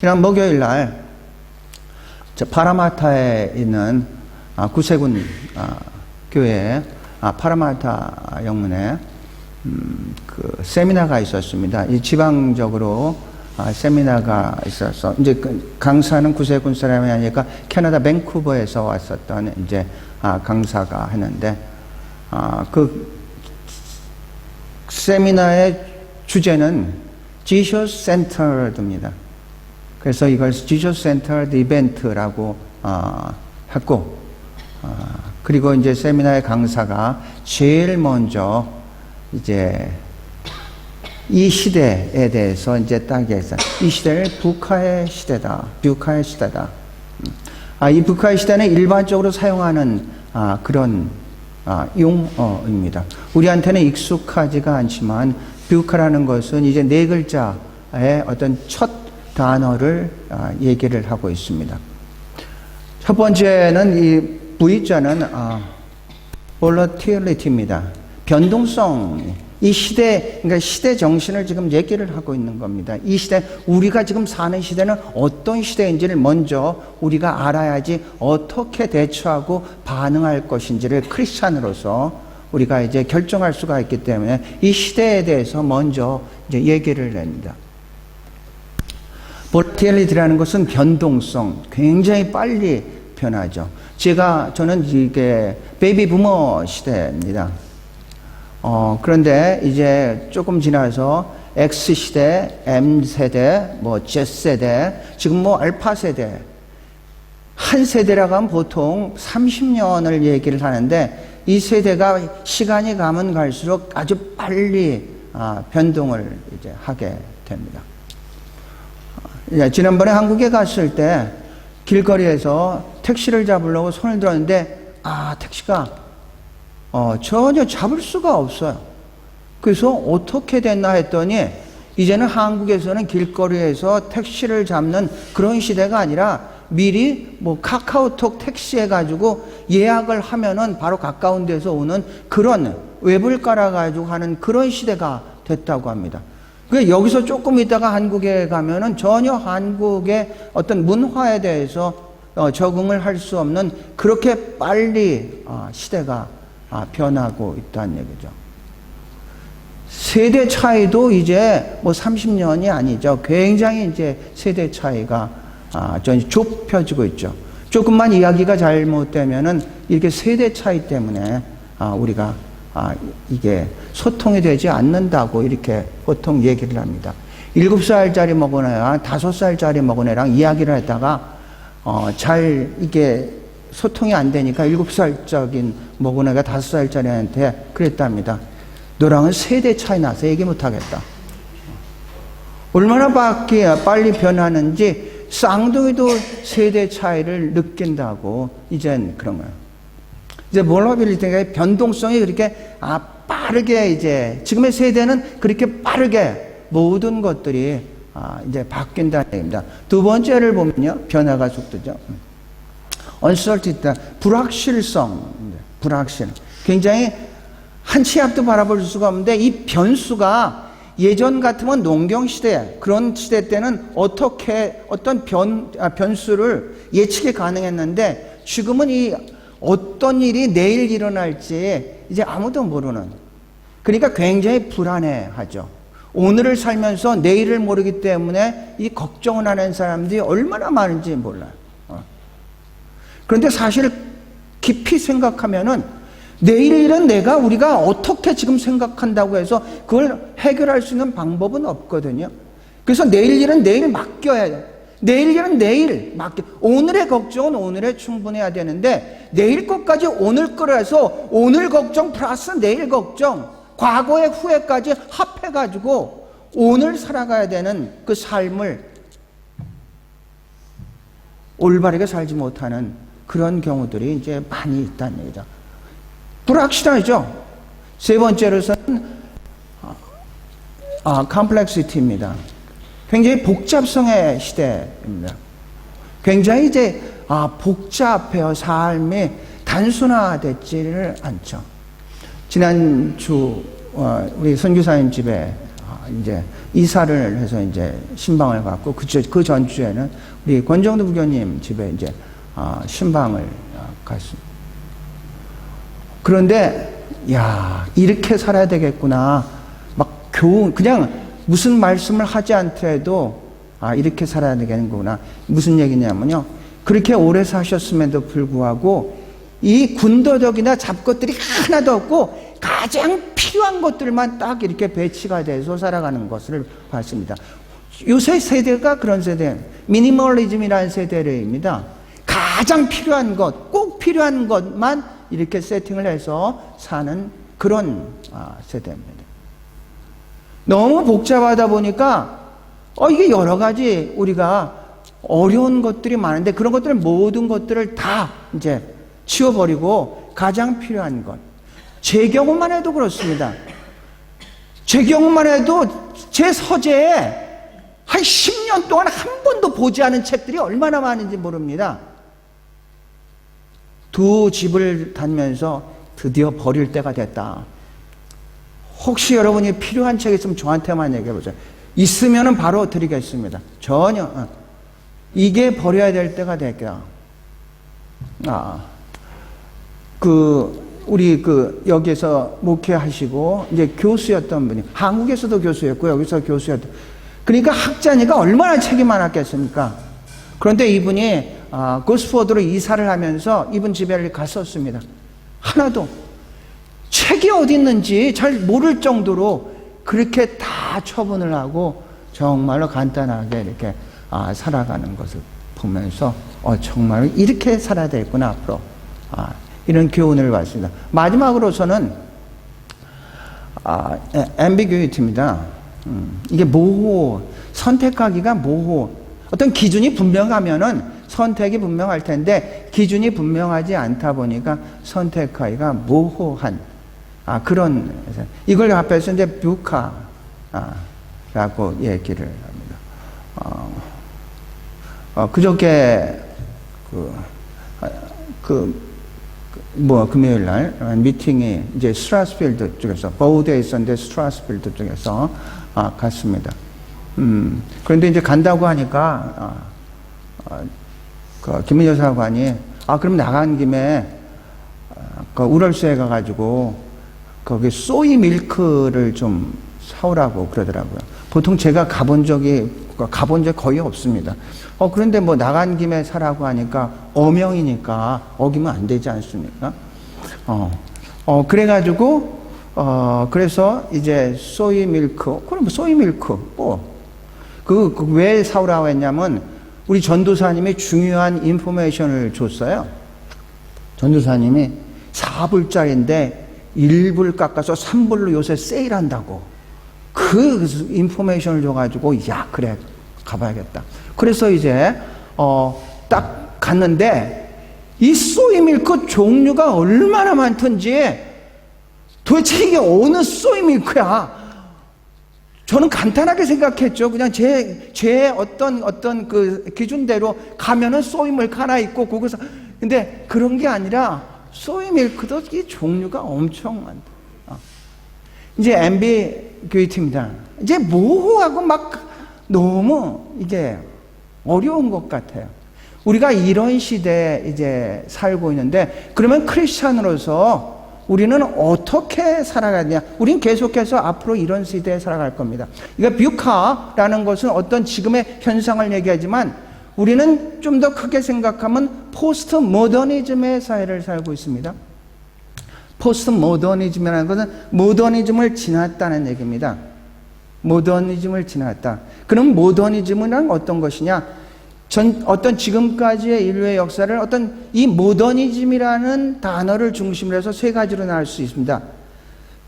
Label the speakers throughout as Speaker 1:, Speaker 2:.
Speaker 1: 지난 목요일 날 파라마타에 있는 구세군 교회 파라마타 영문에 그 세미나가 있었습니다. 이 지방적으로 세미나가 있어서 이제 강사는 구세군 사람이 아니니까 캐나다 밴쿠버에서 왔었던 이제 강사가 했는데 그 세미나의 주제는 지저스 센터드입니다. 그래서 이걸 지저스 센터드 이벤트라고 했고, 그리고 이제 세미나의 강사가 제일 먼저 이제 이 시대에 대해서 이제 딱 얘기했어요. 이 시대를 북한의 시대다. 북한의 시대다. 이 북한의 시대는 일반적으로 사용하는 그런 용어입니다. 우리한테는 익숙하지가 않지만 북한이라는 것은 이제 네 글자의 어떤 첫 단어를 얘기를 하고 있습니다. 첫 번째는 이 V자는 volatility입니다. 변동성. 이 시대, 그러니까 시대 정신을 지금 얘기를 하고 있는 겁니다. 이 시대, 우리가 지금 사는 시대는 어떤 시대인지를 먼저 우리가 알아야지 어떻게 대처하고 반응할 것인지를 크리스찬으로서 우리가 이제 결정할 수가 있기 때문에 이 시대에 대해서 먼저 이제 얘기를 냅니다. 볼티리티라는 것은 변동성, 굉장히 빨리 변하죠. 저는 이게 베이비 부머 시대입니다. 그런데 이제 조금 지나서 X 시대, M 세대, Z 세대, 지금 알파 세대, 한 세대라고 하면 보통 30년을 얘기를 하는데 이 세대가 시간이 가면 갈수록 아주 빨리 변동을 이제 하게 됩니다. 지난번에 한국에 갔을 때 길거리에서 택시를 잡으려고 손을 들었는데 택시가 전혀 잡을 수가 없어요. 그래서 어떻게 됐나 했더니 이제는 한국에서는 길거리에서 택시를 잡는 그런 시대가 아니라 미리 카카오톡 택시 해가지고 예약을 하면은 바로 가까운 데서 오는 그런 웹을 깔아가지고 하는 그런 시대가 됐다고 합니다. 여기서 조금 있다가 한국에 가면은 전혀 한국의 어떤 문화에 대해서 적응을 할 수 없는 그렇게 빨리 시대가 변하고 있다는 얘기죠. 세대 차이도 이제 30년이 아니죠. 굉장히 이제 세대 차이가 좁혀지고 있죠. 조금만 이야기가 잘못되면은 이렇게 세대 차이 때문에 우리가 이게 소통이 되지 않는다고 이렇게 보통 얘기를 합니다. 7살짜리 먹은 애랑 5살짜리 먹은 애랑 이야기를 했다가 이게 소통이 안 되니까 7살적인 먹은 애가 5살짜리한테 그랬답니다. 너랑은 세대 차이 나서 얘기 못 하겠다. 얼마나 빨리 변하는지 쌍둥이도 세대 차이를 느낀다고 이젠 그런 거예요. 이제 볼러빌리티가 변동성이 그렇게 빠르게 이제 지금의 세대는 그렇게 빠르게 모든 것들이 이제 바뀐다는 얘기입니다. 두 번째를 보면요, 변화가 속도죠. uncertainty, 불확실성, 불확실. 굉장히 한 치 앞도 바라볼 수가 없는데 이 변수가 예전 같으면 농경 시대 그런 시대 때는 어떤 변수를 예측이 가능했는데 지금은 이 어떤 일이 내일 일어날지 이제 아무도 모르는, 그러니까 굉장히 불안해하죠. 오늘을 살면서 내일을 모르기 때문에 이 걱정을 하는 사람들이 얼마나 많은지 몰라요. 그런데 사실 깊이 생각하면은 내일 일은 우리가 어떻게 지금 생각한다고 해서 그걸 해결할 수 있는 방법은 없거든요. 그래서 내일 일은 내일 맡겨야 돼요. 내일 일은 내일 맡겨. 오늘의 걱정은 오늘에 충분해야 되는데 내일 것까지 오늘 거라서 오늘 걱정 플러스 내일 걱정, 과거의 후회까지 합해가지고 오늘 살아가야 되는 그 삶을 올바르게 살지 못하는 그런 경우들이 이제 많이 있다는 얘기죠. 불확실하죠. 세 번째로서는 컴플렉시티입니다. 굉장히 복잡성의 시대입니다. 굉장히 이제 복잡해요. 삶이 단순화되지를 않죠. 지난주 우리 선교사님 집에 이제 이사를 해서 이제 신방을 갔고 그 전주에는 우리 권정도 부교님 집에 이제 신방을 갔습니다. 그런데 야, 이렇게 살아야 되겠구나. 막 그냥 무슨 말씀을 하지 않더라도 이렇게 살아야 되겠구나. 무슨 얘기냐면요. 그렇게 오래 사셨음에도 불구하고 이 군더더기나 잡것들이 하나도 없고 가장 필요한 것들만 딱 이렇게 배치가 돼서 살아가는 것을 봤습니다. 요새 세대가 그런 세대, 미니멀리즘이라는 세대입니다. 가장 필요한 것, 꼭 필요한 것만 이렇게 세팅을 해서 사는 그런 세대입니다. 너무 복잡하다 보니까 이게 여러 가지 우리가 어려운 것들이 많은데 그런 것들 모든 것들을 다 이제 치워버리고 가장 필요한 것. 제 경우만 해도 그렇습니다. 제 경우만 해도 제 서재에 한 10년 동안 한 번도 보지 않은 책들이 얼마나 많은지 모릅니다. 두 집을 다니면서 드디어 버릴 때가 됐다. 혹시 여러분이 필요한 책 있으면 저한테만 얘기해보세요. 있으면 바로 드리겠습니다. 전혀. 이게 버려야 될 때가 됐다. 우리 여기에서 목회하시고, 이제 교수였던 분이, 한국에서도 교수였고, 여기서 교수였던, 그러니까 학자니까 얼마나 책이 많았겠습니까? 그런데 이분이, 고스포드로 이사를 하면서 이분 집에 갔었습니다. 하나도. 책이 어디 있는지 잘 모를 정도로 그렇게 다 처분을 하고, 정말로 간단하게 이렇게, 살아가는 것을 보면서, 정말 이렇게 살아야 되겠구나, 앞으로. 이런 교훈을 받습니다. 마지막으로서는 ambiguity입니다. 이게 모호, 선택하기가 모호. 어떤 기준이 분명하면은 선택이 분명할 텐데 기준이 분명하지 않다 보니까 선택하기가 모호한 그런, 이걸 합해서 이제 뷰카라고 얘기를 합니다. 그저께 금요일 날 미팅이 이제 스트라스필드 쪽에서, 버우드에 있었는데 스트라스필드 쪽에서 갔습니다. 그런데 이제 간다고 하니까 김민여 사관이 그럼 나간 김에 우럴스에 가가지고 거기 소이 밀크를 좀 사오라고 그러더라고요. 보통 제가 가본 적이 거의 없습니다. 그런데 뭐 나간 김에 사라고 하니까 어명이니까 어기면 안 되지 않습니까? 그래가지고, 그래서 이제 소이 밀크, 그럼 소이 밀크, 왜 사오라고 했냐면, 우리 전도사님이 중요한 인포메이션을 줬어요. 전도사님이 4불짜리인데 1불 깎아서 3불로 요새 세일한다고. 그 인포메이션을 줘가지고, 그래, 가봐야겠다. 그래서 이제, 딱 갔는데, 이 소이밀크 종류가 얼마나 많던지, 도대체 이게 어느 소이밀크야? 저는 간단하게 생각했죠. 그냥 제 어떤 그 기준대로 가면은 소이밀크 하나 있고, 거기서, 근데 그런 게 아니라, 소이밀크도 이 종류가 엄청 많다. 이제 ambiguity입니다. 이제 모호하고 막 너무 이게 어려운 것 같아요. 우리가 이런 시대에 이제 살고 있는데, 그러면 크리스찬으로서 우리는 어떻게 살아가냐? 우리는 계속해서 앞으로 이런 시대에 살아갈 겁니다. 그러니까 뷰카라는 것은 어떤 지금의 현상을 얘기하지만, 우리는 좀 더 크게 생각하면 포스트 모더니즘의 사회를 살고 있습니다. 포스트 모더니즘이라는 것은 모더니즘을 지났다는 얘기입니다. 모더니즘을 지났다. 그럼 모더니즘은 어떤 것이냐? 어떤 지금까지의 인류의 역사를 어떤 이 모더니즘이라는 단어를 중심으로 해서 세 가지로 나눌 수 있습니다.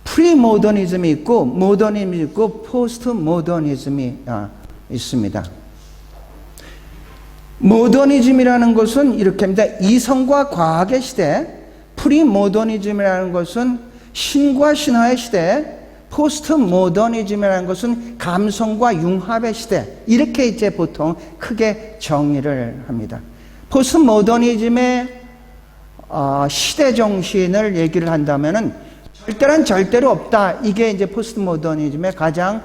Speaker 1: 프리모더니즘이 있고, 모더니즘이 있고, 포스트 모더니즘이 있습니다. 모더니즘이라는 것은 이렇게입니다. 이성과 과학의 시대, 프리모더니즘이라는 것은 신과 신화의 시대, 포스트 모더니즘이라는 것은 감성과 융합의 시대, 이렇게 이제 보통 크게 정의를 합니다. 포스트 모더니즘의 시대 정신을 얘기를 한다면은 절대란 절대로 없다. 이게 이제 포스트 모더니즘의 가장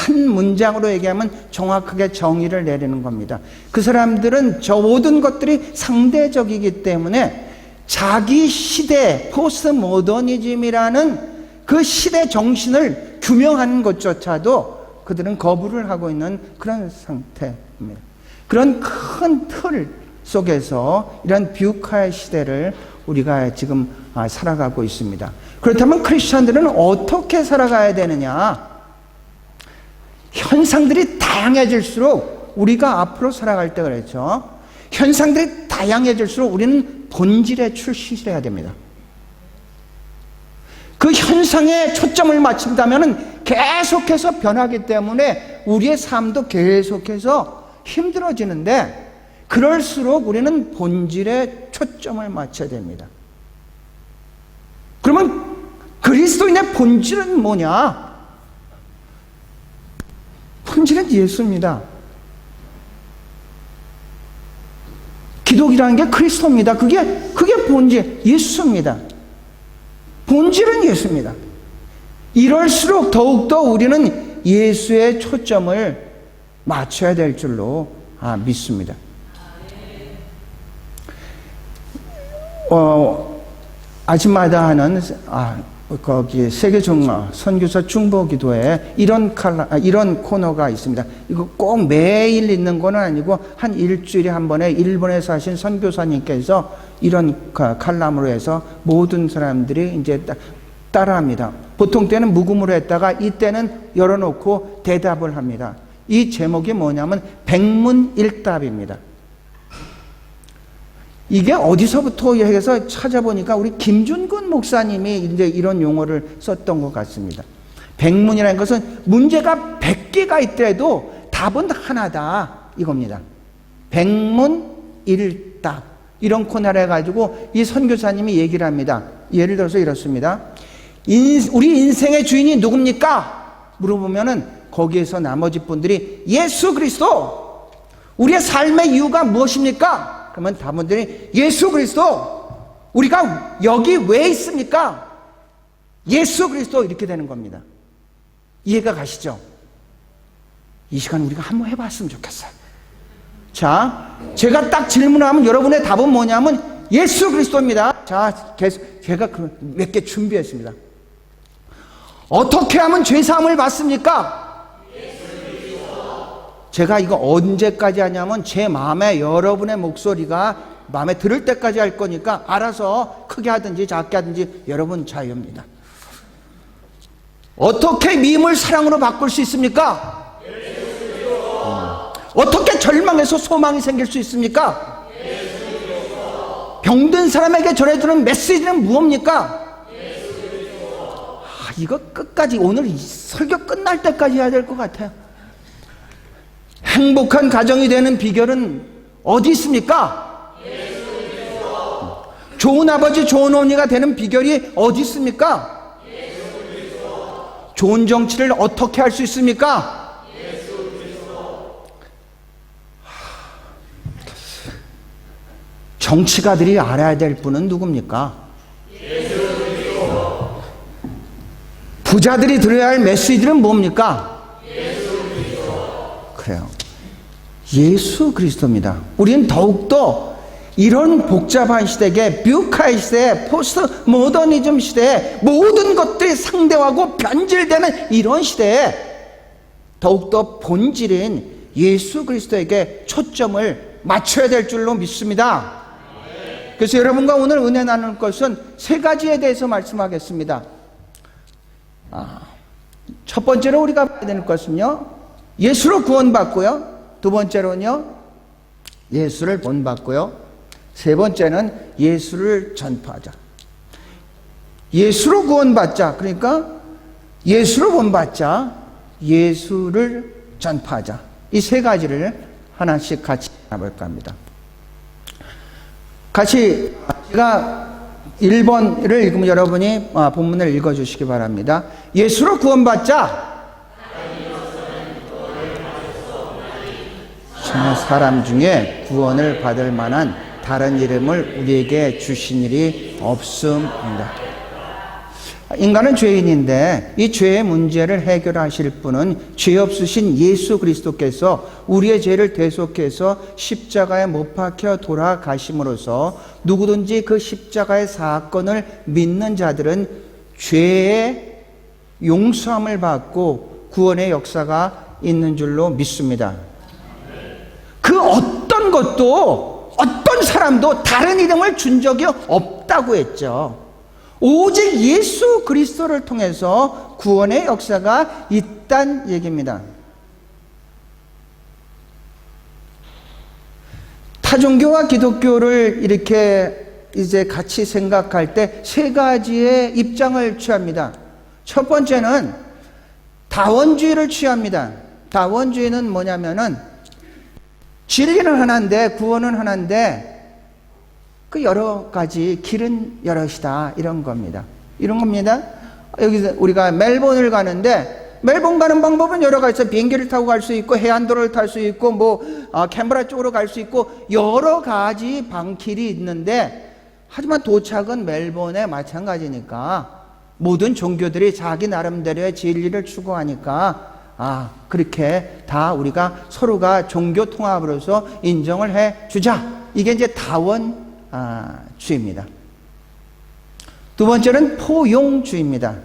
Speaker 1: 한 문장으로 얘기하면 정확하게 정의를 내리는 겁니다. 그 사람들은 저 모든 것들이 상대적이기 때문에 자기 시대 포스트 모더니즘이라는 그 시대 정신을 규명하는 것조차도 그들은 거부를 하고 있는 그런 상태입니다. 그런 큰 틀 속에서 이런 뷰카의 시대를 우리가 지금 살아가고 있습니다. 그렇다면 크리스천들은 어떻게 살아가야 되느냐? 현상들이 다양해질수록 우리가 앞으로 살아갈 때 그랬죠. 현상들이 다양해질수록 우리는 본질에 출시해야 됩니다. 그 현상에 초점을 맞춘다면 계속해서 변하기 때문에 우리의 삶도 계속해서 힘들어지는데 그럴수록 우리는 본질에 초점을 맞춰야 됩니다. 그러면 그리스도인의 본질은 뭐냐? 본질은 예수입니다. 기독이라는 게 그리스도입니다. 그게 본질, 예수입니다. 본질은 예수입니다. 이럴수록 더욱더 우리는 예수의 초점을 맞춰야 될 줄로 믿습니다. 아침마다 하는 거기 세계중화 선교사 중보기도에 이런 코너가 있습니다. 이거 꼭 매일 있는 건 아니고 한 일주일에 한 번에 일본에 사신 선교사님께서 이런 칼럼으로 해서 모든 사람들이 이제 따라합니다. 보통 때는 묵음으로 했다가 이때는 열어놓고 대답을 합니다. 이 제목이 뭐냐면 백문일답입니다. 이게 어디서부터 해서 찾아보니까 우리 김준근 목사님이 이제 이런 용어를 썼던 것 같습니다. 백문이라는 것은 문제가 100개가 있더라도 답은 하나다 이겁니다. 백문일답 이런 코너를 해가지고 이 선교사님이 얘기를 합니다. 예를 들어서 이렇습니다. 우리 인생의 주인이 누굽니까? 물어보면은 거기에서 나머지 분들이 예수 그리스도. 우리의 삶의 이유가 무엇입니까? 그러면 다분들이 예수 그리스도. 우리가 여기 왜 있습니까? 예수 그리스도. 이렇게 되는 겁니다. 이해가 가시죠? 이 시간 우리가 한번 해봤으면 좋겠어요. 자, 제가 딱 질문을 하면 여러분의 답은 뭐냐면 예수 그리스도입니다. 자, 제가 몇 개 준비했습니다. 어떻게 하면 죄사함을 받습니까? 제가 이거 언제까지 하냐면 제 마음에 여러분의 목소리가 마음에 들을 때까지 할 거니까 알아서 크게 하든지 작게 하든지 여러분 자유입니다. 어떻게 미움을 사랑으로 바꿀 수 있습니까? 어떻게 절망에서 소망이 생길 수 있습니까? 병든 사람에게 전해주는 메시지는 무엇입니까? 이거 끝까지 오늘 이 설교 끝날 때까지 해야 될 것 같아요. 행복한 가정이 되는 비결은 어디 있습니까? 좋은 아버지, 좋은 어머니가 되는 비결이 어디 있습니까? 좋은 정치를 어떻게 할 수 있습니까? 정치가들이 알아야 될 분은 누굽니까? 부자들이 들어야 할 메시지는 뭡니까? 그래요. 예수 그리스도입니다. 우리는 더욱더 이런 복잡한 시대에 뷰카의 시대에 포스트 모더니즘 시대에 모든 것들이 상대하고 변질되는 이런 시대에 더욱더 본질인 예수 그리스도에게 초점을 맞춰야 될 줄로 믿습니다. 그래서 여러분과 오늘 은혜 나눌 것은 세 가지에 대해서 말씀하겠습니다. 첫 번째로 우리가 봐야 되는 것은요, 예수로 구원받고요. 두 번째로는요, 예수를 본받고요. 세 번째는 예수를 전파하자. 예수로 구원받자. 그러니까 예수로 본받자. 예수를 전파하자. 이 세 가지를 하나씩 같이 나볼까 합니다. 같이 제가 1번을 읽으면 여러분이 본문을 읽어주시기 바랍니다. 예수로 구원받자. 사람 중에 구원을 받을 만한 다른 이름을 우리에게 주신 일이 없음입니다. 인간은 죄인인데 이 죄의 문제를 해결하실 분은 죄 없으신 예수 그리스도께서 우리의 죄를 대속해서 십자가에 못 박혀 돌아가심으로써 누구든지 그 십자가의 사건을 믿는 자들은 죄의 용서함을 받고 구원의 역사가 있는 줄로 믿습니다. 그 어떤 것도 어떤 사람도 다른 이름을 준 적이 없다고 했죠. 오직 예수 그리스도를 통해서 구원의 역사가 있다는 얘기입니다. 타종교와 기독교를 이렇게 이제 같이 생각할 때 세 가지의 입장을 취합니다. 첫 번째는 다원주의를 취합니다. 다원주의는 뭐냐면은 진리는 하나인데 구원은 하나인데 그 여러 가지 길은 여럿이다 이런 겁니다. 이런 겁니다. 여기서 우리가 멜번을 가는데 멜번 가는 방법은 여러 가지 있어요. 비행기를 타고 갈 수 있고 해안도로를 탈 수 있고 캔버라 쪽으로 갈 수 있고 여러 가지 방길이 있는데 하지만 도착은 멜번에 마찬가지니까 모든 종교들이 자기 나름대로의 진리를 추구하니까 그렇게 다 우리가 서로가 종교 통합으로서 인정을 해 주자. 이게 이제 다원 주의입니다. 두 번째는 포용주의입니다.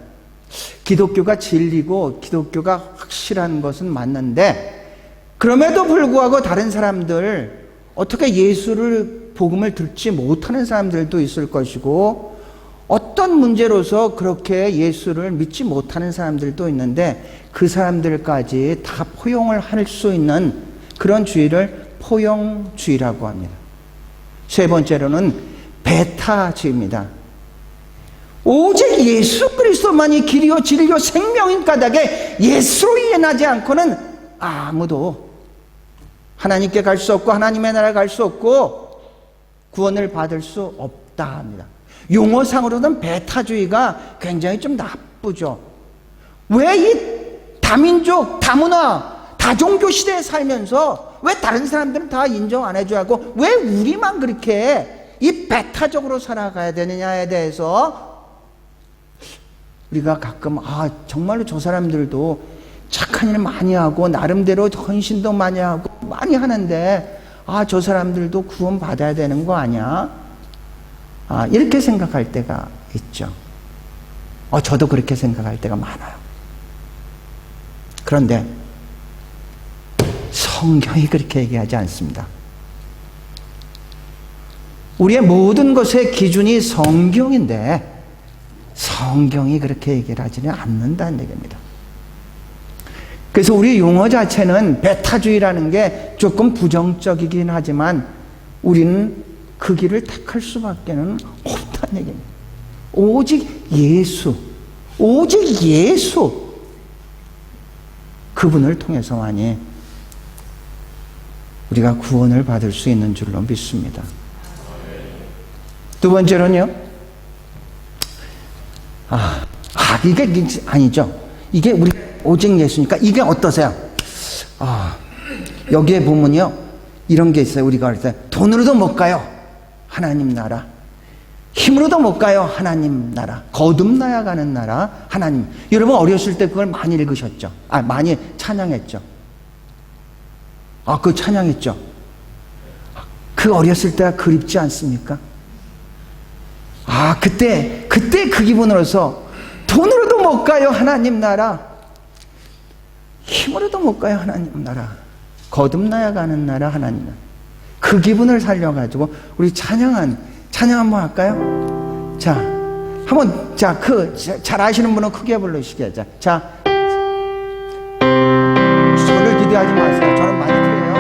Speaker 1: 기독교가 진리고 기독교가 확실한 것은 맞는데 그럼에도 불구하고 다른 사람들 어떻게 예수를 복음을 듣지 못하는 사람들도 있을 것이고 어떤 문제로서 그렇게 예수를 믿지 못하는 사람들도 있는데 그 사람들까지 다 포용을 할 수 있는 그런 주의를 포용주의라고 합니다. 세 번째로는 베타주의입니다. 오직 예수 그리스도만이 길이요 진리요 생명인 까닭에 예수로 인하지 않고는 아무도 하나님께 갈 수 없고 하나님의 나라에 갈 수 없고 구원을 받을 수 없다 합니다. 용어상으로는 베타주의가 굉장히 좀 나쁘죠. 왜 이 다민족, 다문화, 다종교 시대에 살면서 왜 다른 사람들은 다 인정 안 해줘야 하고 왜 우리만 그렇게 이 베타적으로 살아가야 되느냐에 대해서 우리가 가끔 정말로 저 사람들도 착한 일 많이 하고 나름대로 헌신도 많이 하고 많이 하는데 저 사람들도 구원 받아야 되는 거 아니야? 이렇게 생각할 때가 있죠. 저도 그렇게 생각할 때가 많아요. 그런데 성경이 그렇게 얘기하지 않습니다. 우리의 모든 것의 기준이 성경인데 성경이 그렇게 얘기를 하지는 않는다는 얘기입니다. 그래서 우리 용어 자체는 베타주의라는 게 조금 부정적이긴 하지만 우리는 그 길을 택할 수밖에는 없다는 얘기입니다. 오직 예수, 그분을 통해서만이 우리가 구원을 받을 수 있는 줄로 믿습니다. 두 번째로는요, 이게 아니죠. 이게 우리 오직 예수니까 이게 어떠세요? 여기에 보면요, 이런 게 있어요. 우리가 할 때 돈으로도 못 가요. 하나님 나라. 힘으로도 못 가요. 하나님 나라. 거듭나야 가는 나라. 하나님. 여러분 어렸을 때 그걸 많이 읽으셨죠? 많이 찬양했죠? 그 찬양했죠? 그 어렸을 때가 그립지 않습니까? 그때 그 기분으로서 돈으로도 못 가요. 하나님 나라. 힘으로도 못 가요. 하나님 나라. 거듭나야 가는 나라. 하나님 나라. 그 기분을 살려가지고 우리 찬양 한번 할까요? 자, 한번 잘 아시는 분은 크게 부르시게 하자. 자, 저를 기대하지 마세요. 저는 많이 틀려요.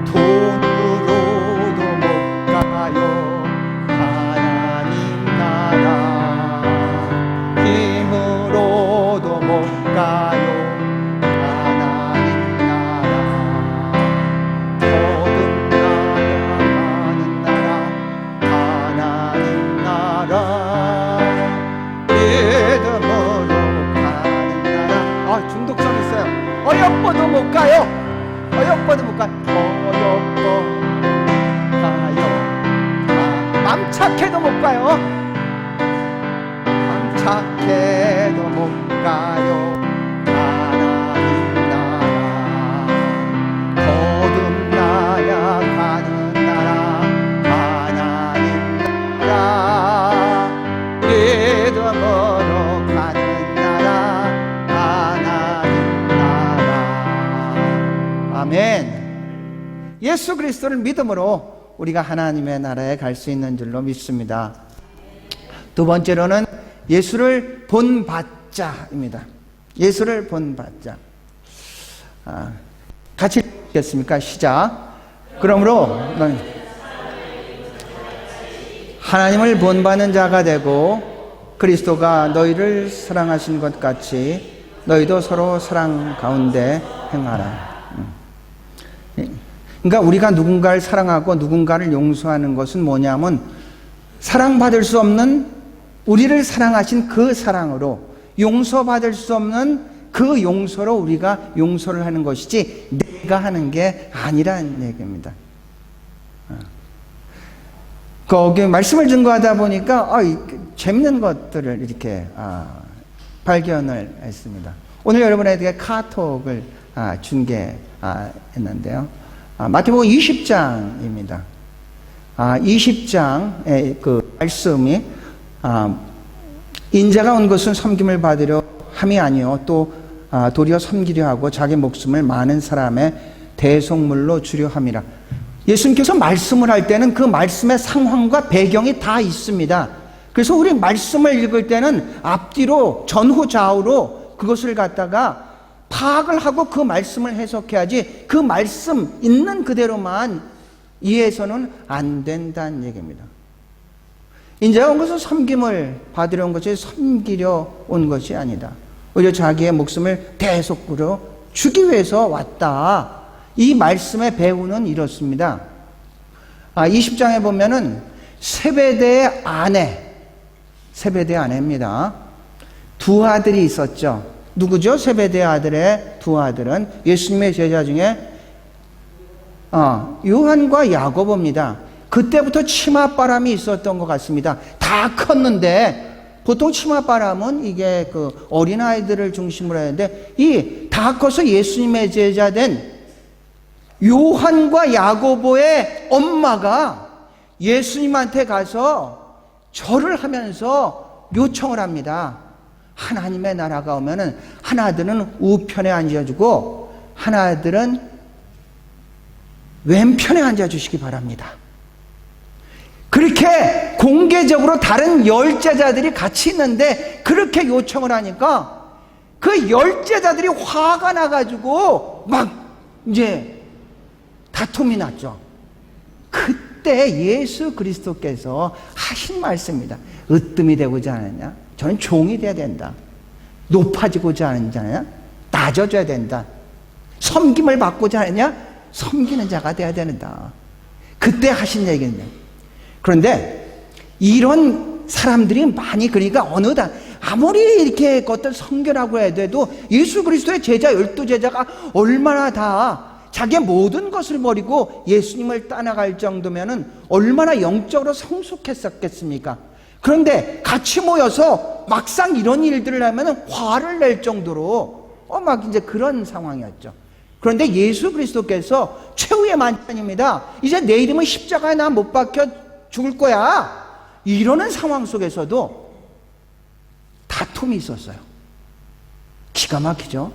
Speaker 1: 돈으로도 못 가요. 하나님 나라. 힘으로도 못 가요. 중독성 있어요. 어여뻐도 못 가요. 어여뻐도 못 가요. 어여뻐 가요. 맘 탐착해도 못 가요. 탐착해도 못 가요. 하나님 나라 거듭나야 가는 나라. 하나님 나라 믿음으로 가는 나라. 하나님 나라. 아멘. 예수 그리스도를 믿음으로 우리가 하나님의 나라에 갈 수 있는 줄로 믿습니다. 두 번째로는 예수를 본받자입니다. 예수를 본받자. 같이 읽겠습니까? 시작. 그러므로 하나님을 본받는 자가 되고 그리스도가 너희를 사랑하신 것 같이 너희도 서로 사랑 가운데 행하라. 그러니까 우리가 누군가를 사랑하고 누군가를 용서하는 것은 뭐냐면 사랑받을 수 없는 우리를 사랑하신 그 사랑으로 용서받을 수 없는 그 용서로 우리가 용서를 하는 것이지 내가 하는 게 아니라는 얘기입니다. 거기 말씀을 증거하다 보니까 재밌는 것들을 이렇게 발견을 했습니다. 오늘 여러분에게 카톡을 중계했는데요. 마태복음 20장입니다. 20장의 그 말씀이 인자가 온 것은 섬김을 받으려 함이 아니요 또 도리어 섬기려 하고 자기 목숨을 많은 사람의 대속물로 주려 함이라. 예수님께서 말씀을 할 때는 그 말씀의 상황과 배경이 다 있습니다. 그래서 우리 말씀을 읽을 때는 앞뒤로 전후 좌우로 그것을 갖다가 파악을 하고 그 말씀을 해석해야지 그 말씀 있는 그대로만 이해해서는 안 된다는 얘기입니다. 인자가 온 것은 섬김을 받으려 온 것이 섬기려 온 것이 아니다. 오히려 자기의 목숨을 대속으로 주기 위해서 왔다. 이 말씀의 배우는 이렇습니다. 20장에 보면은 세베대의 아내입니다. 두 아들이 있었죠. 누구죠? 세베대 아들의 두 아들은 예수님의 제자 중에 요한과 야고보입니다. 그때부터 치맛바람이 있었던 것 같습니다. 다 컸는데 보통 치맛바람은 이게 그 어린아이들을 중심으로 하는데 이 다 커서 예수님의 제자 된 요한과 야고보의 엄마가 예수님한테 가서 절을 하면서 요청을 합니다. 하나님의 나라가 오면은 하나들은 우편에 앉아주고 하나들은 왼편에 앉아주시기 바랍니다. 그렇게 공개적으로 다른 열제자들이 같이 있는데 그렇게 요청을 하니까 그 열제자들이 화가 나가지고 막 이제 다툼이 났죠. 그때 예수 그리스도께서 하신 말씀입니다. 으뜸이 되고자 하느냐? 저는 종이 돼야 된다. 높아지고자 하느냐? 낮아져야 된다. 섬김을 받고자 하느냐? 섬기는 자가 돼야 된다. 그때 하신 얘기입니다. 그런데 이런 사람들이 많이 그러니까 아무리 이렇게 어떤 성결하고 해도 예수 그리스도의 제자 12제자가 얼마나 다 자기의 모든 것을 버리고 예수님을 따라갈 정도면은 얼마나 영적으로 성숙했었겠습니까? 그런데 같이 모여서 막상 이런 일들을 하면 화를 낼 정도로 막 이제 그런 상황이었죠. 그런데 예수 그리스도께서 최후의 만찬입니다. 이제 내 이름은 십자가에 나 못 박혀 죽을 거야. 이러는 상황 속에서도 다툼이 있었어요. 기가 막히죠.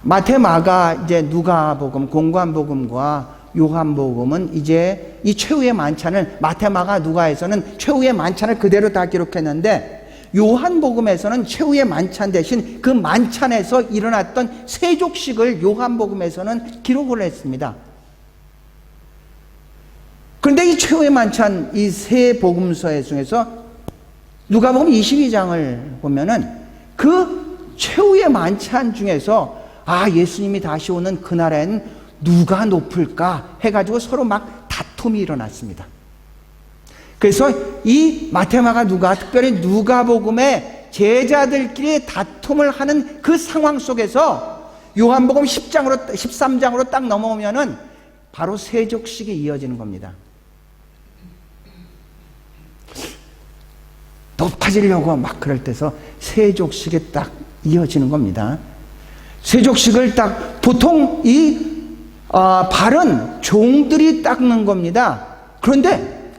Speaker 1: 마태, 마가, 이제 누가복음, 공관복음과 요한복음은 이제 이 최후의 만찬을 마태, 마가, 누가에서는 최후의 만찬을 그대로 다 기록했는데 요한복음에서는 최후의 만찬 대신 그 만찬에서 일어났던 세족식을 요한복음에서는 기록을 했습니다. 그런데 이 최후의 만찬 이 세 복음서 중에서 누가복음 22장을 보면은 그 최후의 만찬 중에서 예수님이 다시 오는 그날엔 누가 높을까 해가지고 서로 막 다툼이 일어났습니다. 그래서 이 마태마가 누가 특별히 누가복음의 제자들끼리 다툼을 하는 그 상황 속에서 요한복음 13장으로 딱 넘어오면은 바로 세족식이 이어지는 겁니다. 높아지려고 막 그럴 때서 세족식이 딱 이어지는 겁니다. 세족식을 딱 보통 발은 종들이 닦는 겁니다. 그런데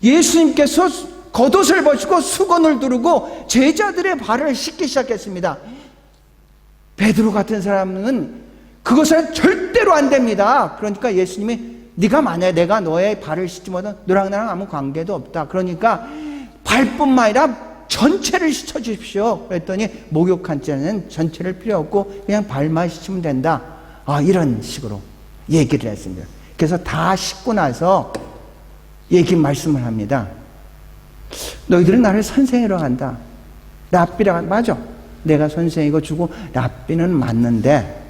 Speaker 1: 예수님께서 겉옷을 벗고 수건을 두르고 제자들의 발을 씻기 시작했습니다. 베드로 같은 사람은 그것은 절대로 안 됩니다. 그러니까 예수님이 네가 만약에 내가 너의 발을 씻지 못하면 너랑 나랑 아무 관계도 없다. 그러니까 발뿐만 아니라 전체를 씻어 주십시오. 그랬더니 목욕한 자는 전체를 필요 없고 그냥 발만 씻으면 된다. 이런 식으로 얘기를 했습니다. 그래서 다 씻고 나서 말씀을 합니다. 너희들은 나를 선생이라고 한다. 랍비라고 한다. 맞아. 내가 선생이고 주고 랍비는 맞는데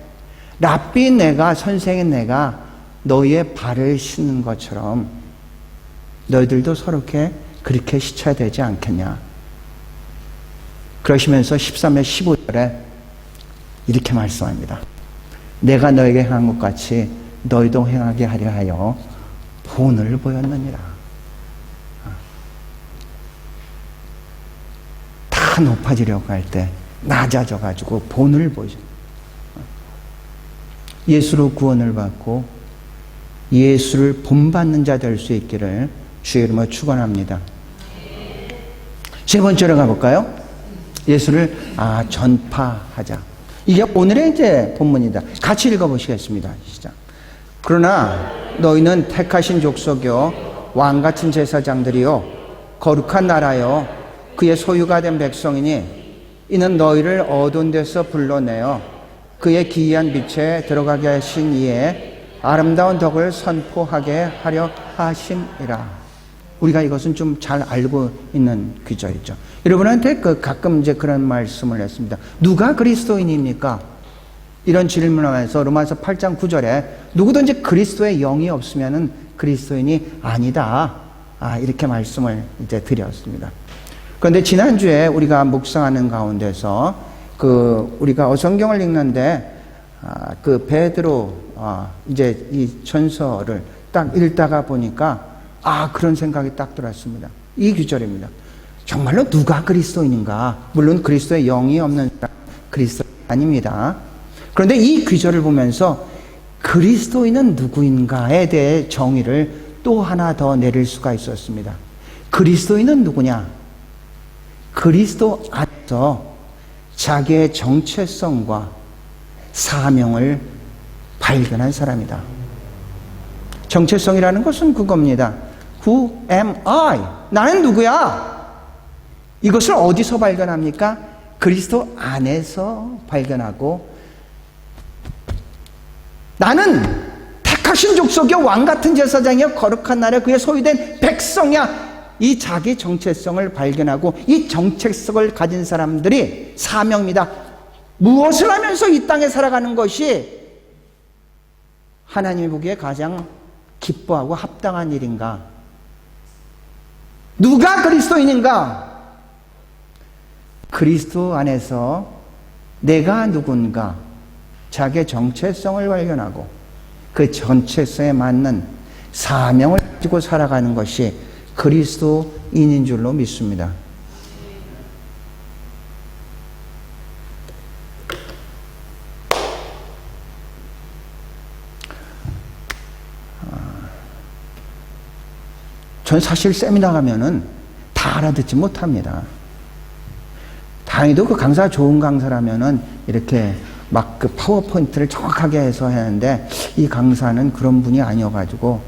Speaker 1: 랍비 내가 선생인 내가 너희의 발을 씻는 것처럼 너희들도 서로 그렇게 씻어야 되지 않겠냐. 그러시면서 13절 15절에 이렇게 말씀합니다. 내가 너에게 행한 것 같이 너희도 행하게 하려 하여 본을 보였느니라. 다 높아지려고 할 때 낮아져가지고 본을 보여줘. 예수로 구원을 받고 예수를 본받는 자 될 수 있기를 주의 이름으로 축원합니다. 세 번째로 가볼까요? 예수를 전파하자. 이게 오늘의 이제 본문이다. 같이 읽어보시겠습니다. 시작. 그러나 너희는 택하신 족속이요 왕같은 제사장들이요 거룩한 나라요 그의 소유가 된 백성이니 이는 너희를 어두운 데서 불러내어 그의 기이한 빛에 들어가게 하신 이에 아름다운 덕을 선포하게 하려 하심이라. 우리가 이것은 좀 잘 알고 있는 귀절이죠. 여러분한테 가끔 이제 그런 말씀을 했습니다. 누가 그리스도인입니까? 이런 질문을 하면서 로마서 8장 9절에 누구든지 그리스도의 영이 없으면은 그리스도인이 아니다. 이렇게 말씀을 이제 드렸습니다. 그런데 지난주에 우리가 묵상하는 가운데서 우리가 성경을 읽는데 베드로 이제 이 전서를 딱 읽다가 보니까 그런 생각이 딱 들었습니다. 이 구절입니다. 정말로 누가 그리스도인인가? 물론 그리스도의 영이 없는 사람 그리스도인 아닙니다. 그런데 이 구절을 보면서 그리스도인은 누구인가에 대해 정의를 또 하나 더 내릴 수가 있었습니다. 그리스도인은 누구냐? 그리스도 안에서 자기의 정체성과 사명을 발견한 사람이다. 정체성이라는 것은 그겁니다. Who am I? 나는 누구야? 이것을 어디서 발견합니까? 그리스도 안에서 발견하고 나는 택하신 족속이요 왕같은 제사장이요 거룩한 나라 그의 소유된 백성이야. 이 자기 정체성을 발견하고 이 정체성을 가진 사람들이 사명입니다. 무엇을 하면서 이 땅에 살아가는 것이 하나님이 보기에 가장 기뻐하고 합당한 일인가? 누가 그리스도인인가? 그리스도 안에서 내가 누군가 자기의 정체성을 발견하고 그 정체성에 맞는 사명을 가지고 살아가는 것이 그리스도인인 줄로 믿습니다. 전 사실 세미나 가면은 다 알아듣지 못합니다. 다행히도 그 강사가 좋은 강사라면은 이렇게 막 그 파워포인트를 정확하게 해서 하는데 이 강사는 그런 분이 아니어가지고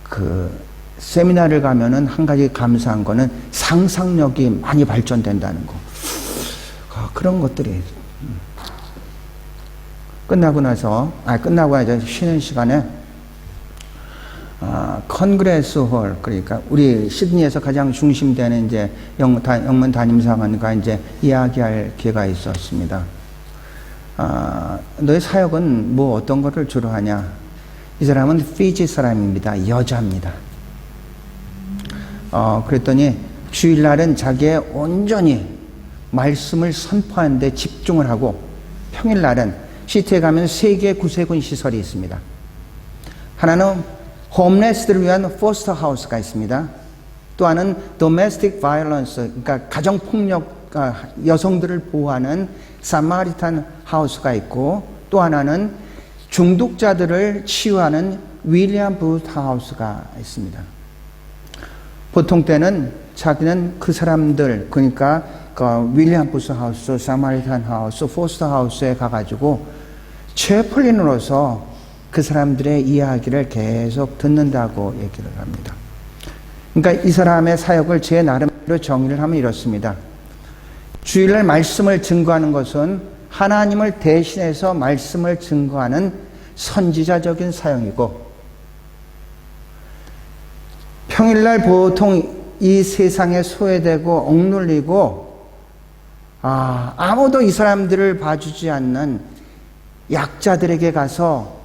Speaker 1: 그 세미나를 가면은 한 가지 감사한 거는 상상력이 많이 발전된다는 거. 그런 것들이 끝나고 나서 쉬는 시간에 컨그레스 홀, 그러니까 우리 시드니에서 가장 중심되는 이제 영문 담임사관과 이제 이야기할 기회가 있었습니다. 너의 사역은 뭐 어떤 거를 주로 하냐? 이 사람은 피지 사람입니다. 여자입니다. 그랬더니 주일날은 자기의 온전히 말씀을 선포하는 데 집중을 하고 평일날은 시티에 가면 3개의 구세군 시설이 있습니다. 하나는 홈레스들을 위한 포스터 하우스가 있습니다. 또 하나는 domestic violence, 그러니까 가정폭력, 여성들을 보호하는 사마리탄 하우스가 있고, 또 하나는 중독자들을 치유하는 윌리엄 부트 하우스가 있습니다. 보통 때는 자기는 그 사람들, 그러니까 그 윌리엄 부트 하우스, 사마리탄 하우스, 포스터 하우스에 가가지고 채플린으로서 그 사람들의 이야기를 계속 듣는다고 얘기를 합니다. 그러니까 이 사람의 사역을 제 나름대로 정의를 하면 이렇습니다. 주일날 말씀을 증거하는 것은 하나님을 대신해서 말씀을 증거하는 선지자적인 사역이고, 평일날 보통 이 세상에 소외되고 억눌리고 아무도 이 사람들을 봐주지 않는 약자들에게 가서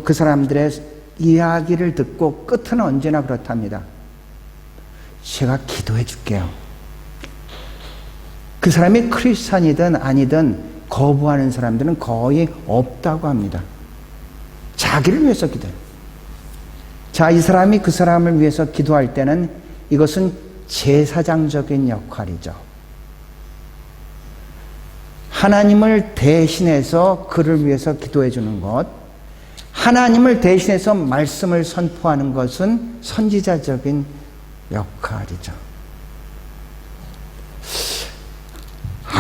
Speaker 1: 그 사람들의 이야기를 듣고 끝은 언제나 그렇답니다. 제가 기도해 줄게요. 그 사람이 크리스찬이든 아니든 거부하는 사람들은 거의 없다고 합니다. 자기를 위해서 기도해요. 자, 이 사람이 그 사람을 위해서 기도할 때는 이것은 제사장적인 역할이죠. 하나님을 대신해서 그를 위해서 기도해 주는 것, 하나님을 대신해서 말씀을 선포하는 것은 선지자적인 역할이죠.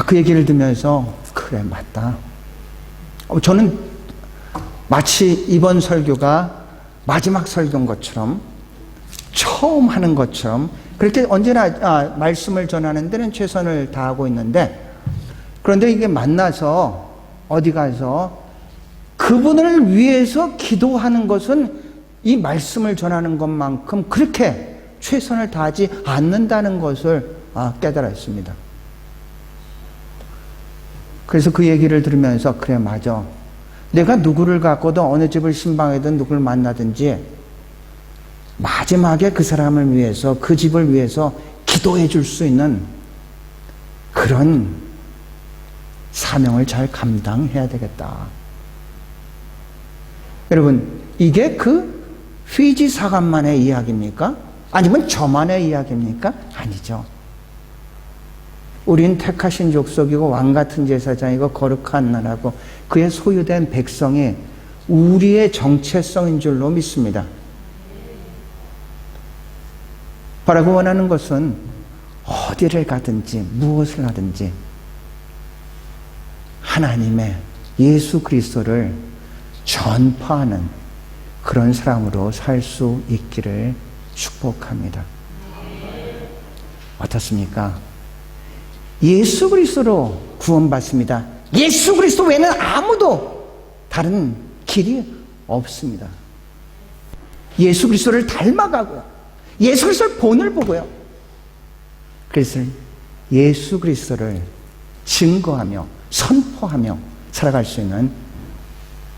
Speaker 1: 그 얘기를 들으면서 그래, 맞다. 저는 마치 이번 설교가 마지막 설교인 것처럼, 처음 하는 것처럼, 그렇게 언제나 말씀을 전하는 데는 최선을 다하고 있는데, 그런데 이게 만나서 어디 가서 그분을 위해서 기도하는 것은 이 말씀을 전하는 것만큼 그렇게 최선을 다하지 않는다는 것을 깨달았습니다. 그래서 그 얘기를 들으면서 그래, 맞아. 내가 누구를 갖고도 어느 집을 신방하든 누구를 만나든지 마지막에 그 사람을 위해서, 그 집을 위해서 기도해 줄 수 있는 그런 사명을 잘 감당해야 되겠다. 여러분, 이게 그 피지 사관만의 이야기입니까? 아니면 저만의 이야기입니까? 아니죠. 우린 택하신 족속이고 왕같은 제사장이고 거룩한 나라고 그의 소유된 백성이 우리의 정체성인 줄로 믿습니다. 바라고 원하는 것은 어디를 가든지 무엇을 하든지 하나님의 예수 그리스도를 전파하는 그런 사람으로 살 수 있기를 축복합니다. 어떻습니까? 예수 그리스도로 구원받습니다. 예수 그리스도 외에는 아무도 다른 길이 없습니다. 예수 그리스도를 닮아가고 예수 그리스도를 본을 보고요. 그래서 예수 그리스도를 증거하며 선포하며 살아갈 수 있는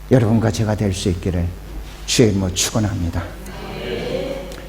Speaker 1: 여러분과 제가 될 수 있기를 주의 이름으로 축원합니다.